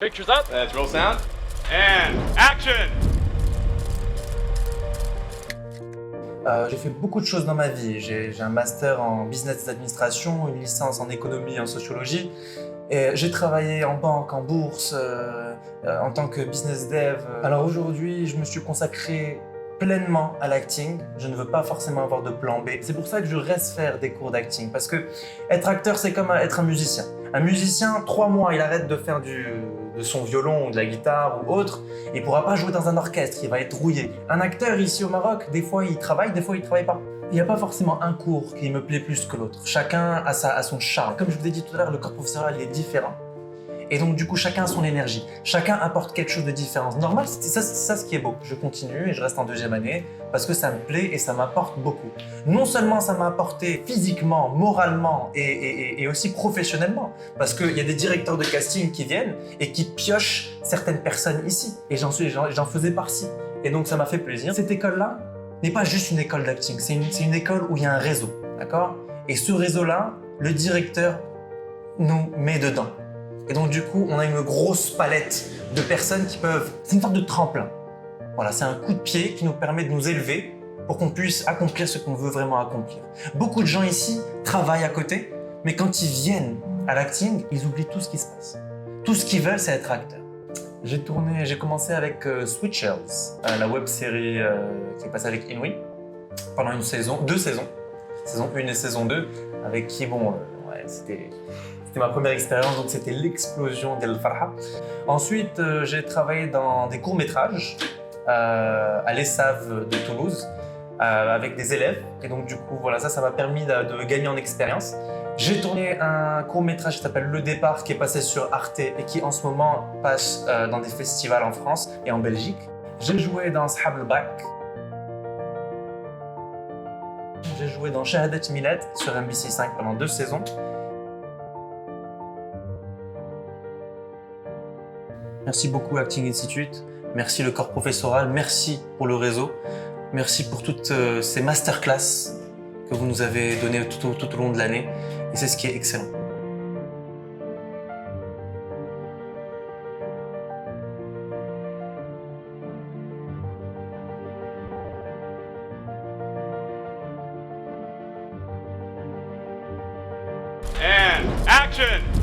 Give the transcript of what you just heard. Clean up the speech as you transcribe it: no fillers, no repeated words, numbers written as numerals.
Pictures up. Let's roll sound. And action. J'ai fait beaucoup de choses dans ma vie. J'ai un master en business administration, une licence en économie et en sociologie. Et j'ai travaillé en banque, en bourse, en tant que business dev. Alors aujourd'hui, je me suis consacré pleinement à l'acting. Je ne veux pas forcément avoir de plan B. C'est pour ça que je reste faire des cours d'acting. Parce que être acteur, c'est comme être un musicien. Un musicien, 3 mois, il arrête de faire de son violon ou de la guitare ou autre. Il ne pourra pas jouer dans un orchestre, il va être rouillé. Un acteur ici au Maroc, des fois il travaille, des fois il ne travaille pas. Il n'y a pas forcément un cours qui me plaît plus que l'autre. Chacun a son charme. Comme je vous ai dit tout à l'heure, le corps professoral il est différent. Et donc du coup, chacun a son énergie. Chacun apporte quelque chose de différent. Normal, c'est ça ce qui est beau. Je continue et je reste en 2e année parce que ça me plaît et ça m'apporte beaucoup. Non seulement ça m'a apporté physiquement, moralement et aussi professionnellement, parce qu'il y a des directeurs de casting qui viennent et qui piochent certaines personnes ici. Et j'en faisais partie. Et donc ça m'a fait plaisir. Cette école-là n'est pas juste une école d'acting, c'est une école où il y a un réseau, d'accord? Et ce réseau-là, le directeur nous met dedans. Et donc du coup, on a une grosse palette de personnes qui peuvent... C'est une sorte de tremplin. Voilà, c'est un coup de pied qui nous permet de nous élever pour qu'on puisse accomplir ce qu'on veut vraiment accomplir. Beaucoup de gens ici travaillent à côté, mais quand ils viennent à l'acting, ils oublient tout ce qui se passe. Tout ce qu'ils veulent, c'est être acteur. J'ai commencé avec Switchers, la web-série qui est passée avec Inouï pendant 2 saisons, saison 1 et saison 2, avec qui, c'était ma première expérience, donc c'était l'explosion d'El Farha. Ensuite, j'ai travaillé dans des courts-métrages à l'ESSAV de Toulouse avec des élèves. Et donc du coup, voilà, ça m'a permis de gagner en expérience. J'ai tourné un court-métrage qui s'appelle Le Départ, qui est passé sur Arte et qui en ce moment passe dans des festivals en France et en Belgique. J'ai joué dans Shab al-Bak. J'ai joué dans Shahadat Milad sur MBC5 pendant 2 saisons. Merci beaucoup Acting Institute, merci le corps professoral, merci pour le réseau, merci pour toutes ces masterclass que vous nous avez données tout au long de l'année, et c'est ce qui est excellent. And action.